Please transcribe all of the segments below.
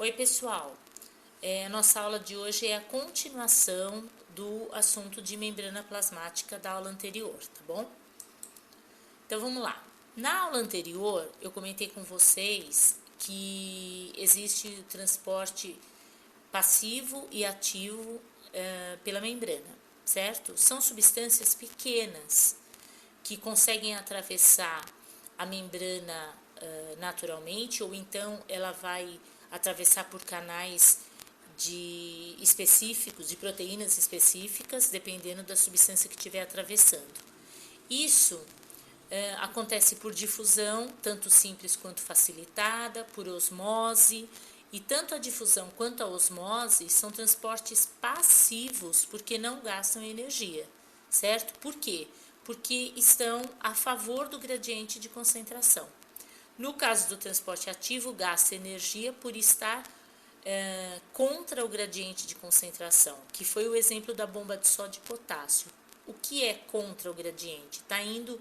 Oi, pessoal. A nossa aula de hoje é a continuação do assunto de membrana plasmática da aula anterior, tá bom? Então, vamos lá. Na aula anterior, eu comentei com vocês que existe o transporte passivo e ativo pela membrana, certo? São substâncias pequenas que conseguem atravessar a membrana naturalmente, ou então ela vai atravessar por canais específicos, de proteínas específicas, dependendo da substância que estiver atravessando. Isso acontece por difusão, tanto simples quanto facilitada, por osmose, e tanto a difusão quanto a osmose são transportes passivos, porque não gastam energia, certo? Por quê? Porque estão a favor do gradiente de concentração. No caso do transporte ativo, gasta energia por estar contra o gradiente de concentração, que foi o exemplo da bomba de sódio e potássio. O que é contra o gradiente? Está indo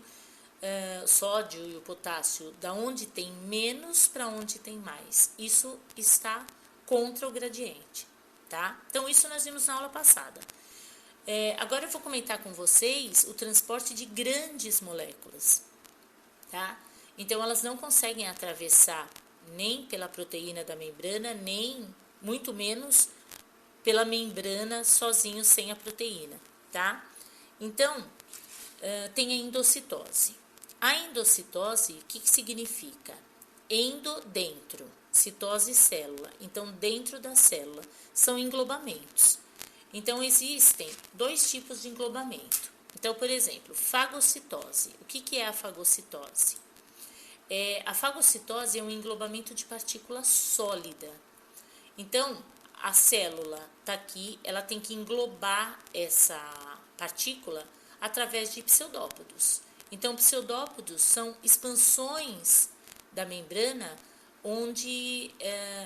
sódio e o potássio da onde tem menos para onde tem mais. Isso está contra o gradiente, tá? Então, isso nós vimos na aula passada. Agora eu vou comentar com vocês o transporte de grandes moléculas, tá? Então, elas não conseguem atravessar nem pela proteína da membrana, nem muito menos pela membrana sozinho, sem a proteína, tá? Então, tem a endocitose. A endocitose, o que significa? Endo, dentro, citose, célula. Então, dentro da célula, são englobamentos. Então, existem dois tipos de englobamento. Então, por exemplo, fagocitose. O que é a fagocitose? A fagocitose é um englobamento de partícula sólida. Então, a célula está aqui, ela tem que englobar essa partícula através de pseudópodos. Então, pseudópodos são expansões da membrana onde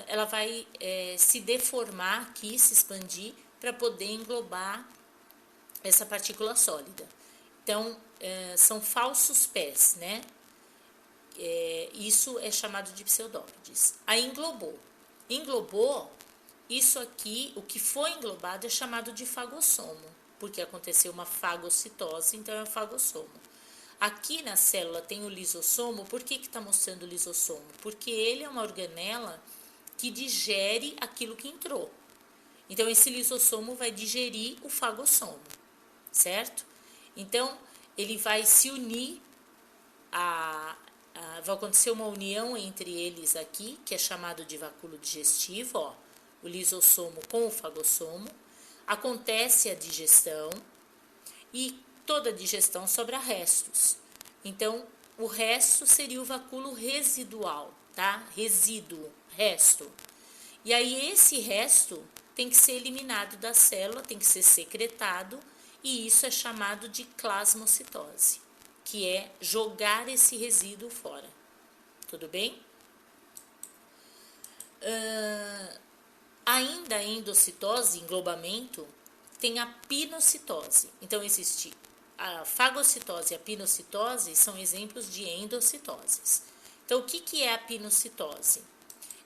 ela vai se deformar aqui, se expandir para poder englobar essa partícula sólida. Então, são falsos pés, né? Isso é chamado de pseudópodes. Aí englobou. Englobou, isso aqui, o que foi englobado é chamado de fagossomo, porque aconteceu uma fagocitose, então é um fagossomo. Aqui na célula tem o lisossomo. Por que está mostrando o lisossomo? Porque ele é uma organela que digere aquilo que entrou. Então, esse lisossomo vai digerir o fagossomo, certo? Então, ele vai se unir vai acontecer uma união entre eles aqui, que é chamado de vacúolo digestivo, ó, o lisossomo com o fagossomo. Acontece a digestão e toda digestão sobra restos. Então, o resto seria o vacúolo residual, tá? Resíduo, resto. E aí, esse resto tem que ser eliminado da célula, tem que ser secretado, e isso é chamado de plasmocitose, que é jogar esse resíduo fora. Tudo bem? Ainda a endocitose, englobamento, tem a pinocitose. Então, existe a fagocitose e a pinocitose são exemplos de endocitoses. Então, o que é a pinocitose?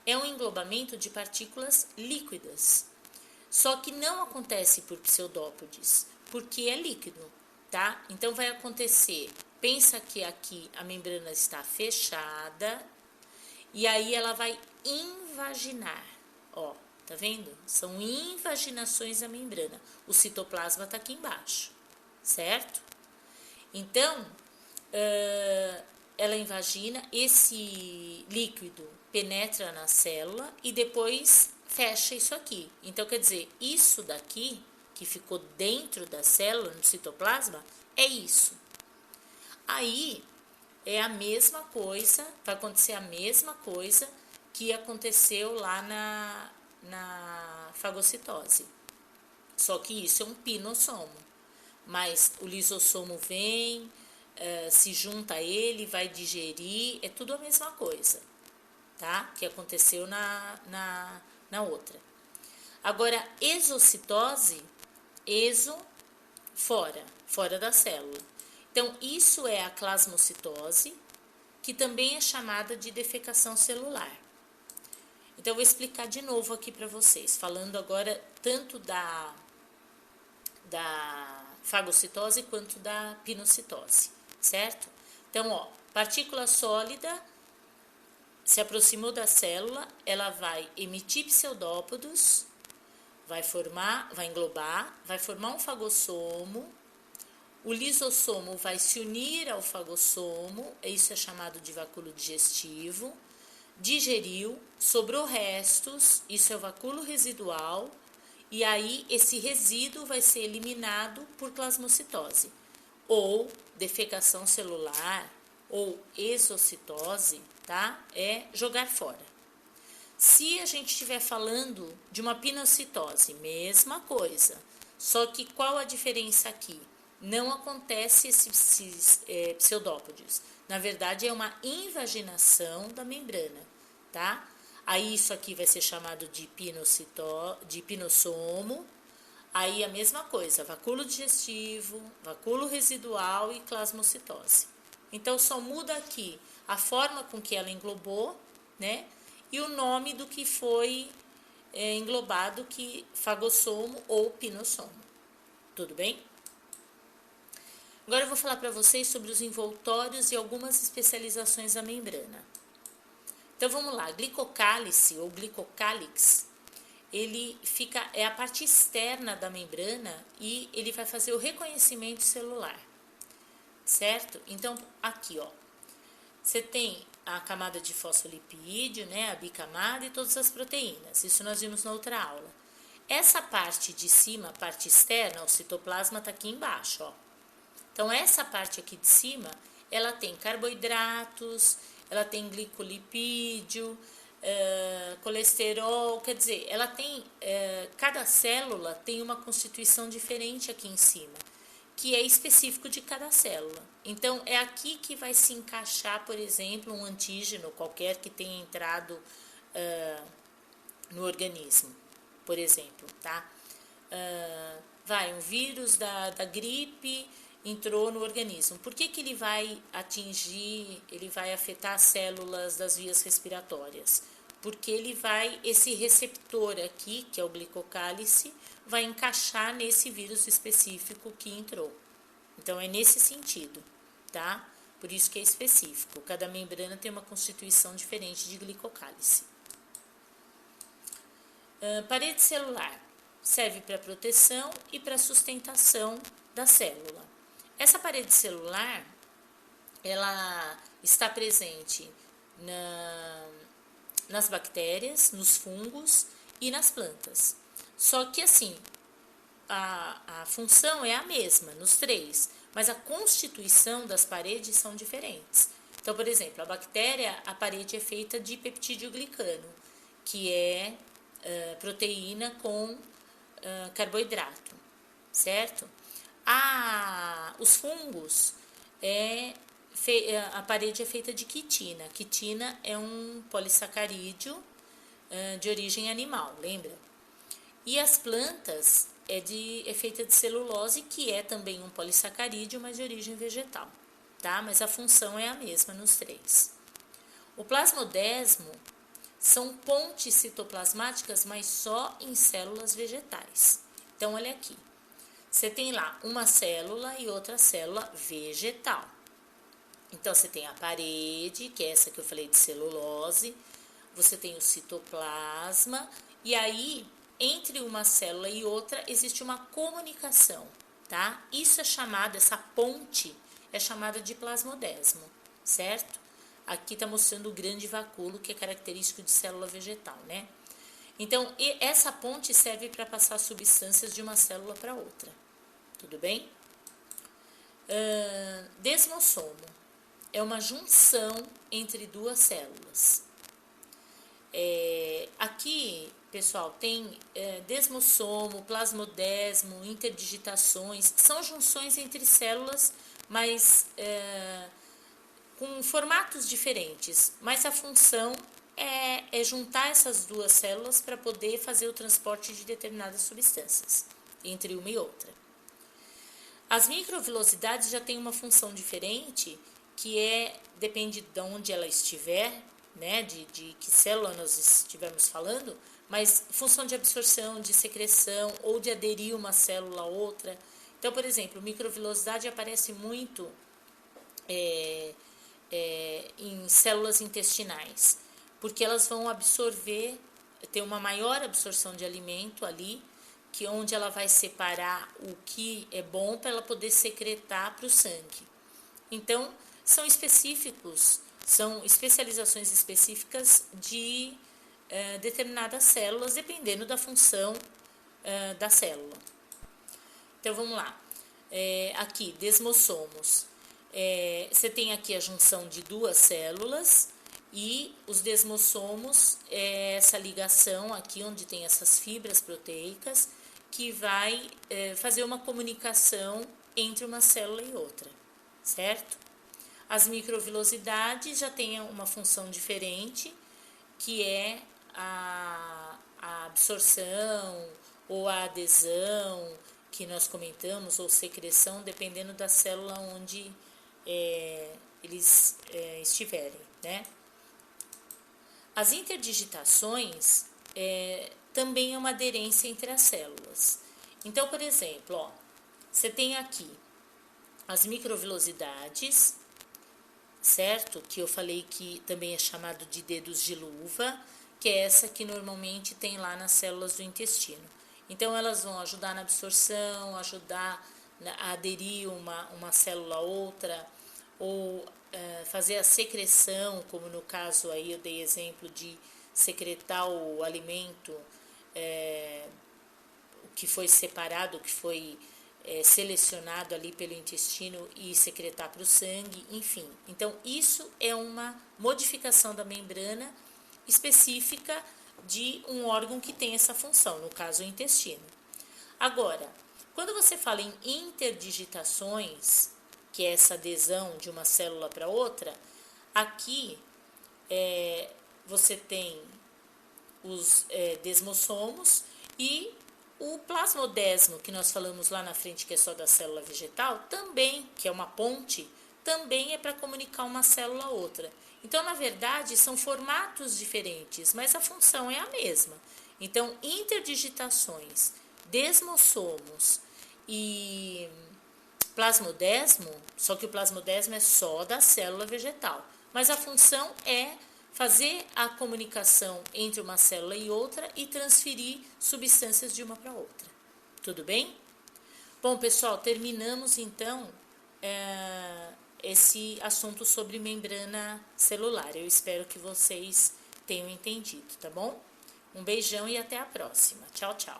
É um englobamento de partículas líquidas, só que não acontece por pseudópodes, porque é líquido, tá? Então, vai acontecer, pensa que aqui a membrana está fechada, e aí ela vai invaginar, ó, tá vendo? São invaginações da membrana. O citoplasma tá aqui embaixo, certo? Então, ela invagina, esse líquido penetra na célula e depois fecha isso aqui. Então, quer dizer, isso daqui, que ficou dentro da célula, no citoplasma, é isso. Aí, é a mesma coisa, vai acontecer a mesma coisa que aconteceu lá na fagocitose. Só que isso é um pinossomo. Mas o lisossomo vem, se junta a ele, vai digerir, é tudo a mesma coisa, tá? Que aconteceu na outra. Agora, exocitose, fora da célula. Então, isso é a plasmocitose, que também é chamada de defecação celular. Então, eu vou explicar de novo aqui para vocês, falando agora tanto da fagocitose quanto da pinocitose, certo? Então, ó, partícula sólida se aproximou da célula, ela vai emitir pseudópodos, vai englobar, vai formar um fagossomo, o lisossomo vai se unir ao fagossomo, isso é chamado de vacúolo digestivo, digeriu, sobrou restos, isso é o vacúolo residual, e aí esse resíduo vai ser eliminado por plasmocitose, ou defecação celular, ou exocitose, tá? É jogar fora. Se a gente estiver falando de uma pinocitose, mesma coisa, só que qual a diferença aqui? Não acontece esses pseudópodes. Na verdade, é uma invaginação da membrana, tá? Aí isso aqui vai ser chamado de pinossomo. Aí a mesma coisa, vacúolo digestivo, vacúolo residual e plasmocitose. Então, só muda aqui a forma com que ela englobou, né? E o nome do que foi englobado, que fagossomo ou pinossomo. Tudo bem? Agora eu vou falar para vocês sobre os envoltórios e algumas especializações da membrana. Então vamos lá, glicocálice ou glicocálix, ele é a parte externa da membrana e ele vai fazer o reconhecimento celular, certo? Então aqui, ó, você tem a camada de fosfolipídio, né, a bicamada e todas as proteínas, isso nós vimos na outra aula. Essa parte de cima, a parte externa, o citoplasma está aqui embaixo, ó. Então, essa parte aqui de cima, ela tem carboidratos, ela tem glicolipídio, colesterol, quer dizer, ela tem, cada célula tem uma constituição diferente aqui em cima, que é específico de cada célula. Então, é aqui que vai se encaixar, por exemplo, um antígeno qualquer que tenha entrado no organismo, por exemplo, tá? Um vírus da gripe entrou no organismo. Por que ele vai afetar as células das vias respiratórias? Porque esse receptor aqui, que é o glicocálice, vai encaixar nesse vírus específico que entrou. Então, é nesse sentido, tá? Por isso que é específico. Cada membrana tem uma constituição diferente de glicocálice. Parede celular serve para proteção e para sustentação da célula. Essa parede celular, ela está presente nas bactérias, nos fungos e nas plantas. Só que assim, a função é a mesma nos três, mas a constituição das paredes são diferentes. Então, por exemplo, a bactéria, a parede é feita de peptídeo glicano, que é proteína com carboidrato, certo? Os fungos, a parede é feita de quitina. Quitina é um polissacarídeo de origem animal, lembra? E as plantas é feita de celulose, que é também um polissacarídeo, mas de origem vegetal, tá? Mas a função é a mesma nos três. O plasmodesmo são pontes citoplasmáticas, mas só em células vegetais. Então, olha aqui. Você tem lá uma célula e outra célula vegetal. Então, você tem a parede, que é essa que eu falei de celulose. Você tem o citoplasma. E aí, entre uma célula e outra, existe uma comunicação, tá? Essa ponte é chamada de plasmodesmo, certo? Aqui está mostrando o grande vacúolo, que é característico de célula vegetal, né? Então, essa ponte serve para passar substâncias de uma célula para outra. Tudo bem? Desmossomo é uma junção entre duas células. Aqui, pessoal, tem desmossomo, plasmodesmo, interdigitações, são junções entre células, mas com formatos diferentes, mas a função é juntar essas duas células para poder fazer o transporte de determinadas substâncias entre uma e outra. As microvilosidades já têm uma função diferente, que depende de onde ela estiver, né, de que célula nós estivermos falando, mas função de absorção, de secreção ou de aderir uma célula a outra. Então, por exemplo, microvilosidade aparece muito em células intestinais, porque elas vão absorver, ter uma maior absorção de alimento ali, que onde ela vai separar o que é bom para ela poder secretar para o sangue. Então, são específicos, são especializações específicas de determinadas células, dependendo da função da célula. Então, vamos lá. Aqui, desmossomos. Você tem aqui a junção de duas células e os desmossomos é essa ligação aqui onde tem essas fibras proteicas que vai fazer uma comunicação entre uma célula e outra, certo? As microvilosidades já têm uma função diferente, que é a absorção ou a adesão, que nós comentamos, ou secreção, dependendo da célula onde eles estiverem, né? As interdigitações também é uma aderência entre as células. Então, por exemplo, ó, você tem aqui as microvilosidades, certo? Que eu falei que também é chamado de dedos de luva, que é essa que normalmente tem lá nas células do intestino. Então, elas vão ajudar na absorção, ajudar a aderir uma célula a outra, ou fazer a secreção, como no caso aí eu dei exemplo de secretar o alimento que foi separado, que foi selecionado ali pelo intestino e secretar para o sangue, enfim. Então, isso é uma modificação da membrana específica de um órgão que tem essa função, no caso o intestino. Agora, quando você fala em interdigitações, que é essa adesão de uma célula para outra, aqui você tem os desmossomos e o plasmodesmo, que nós falamos lá na frente, que é só da célula vegetal, também, que é uma ponte, também é para comunicar uma célula a outra. Então, na verdade, são formatos diferentes, mas a função é a mesma. Então, interdigitações, desmossomos e plasmodesmo, só que o plasmodesmo é só da célula vegetal, mas a função é fazer a comunicação entre uma célula e outra e transferir substâncias de uma para outra. Tudo bem? Bom, pessoal, terminamos então esse assunto sobre membrana celular. Eu espero que vocês tenham entendido, tá bom? Um beijão e até a próxima. Tchau, tchau.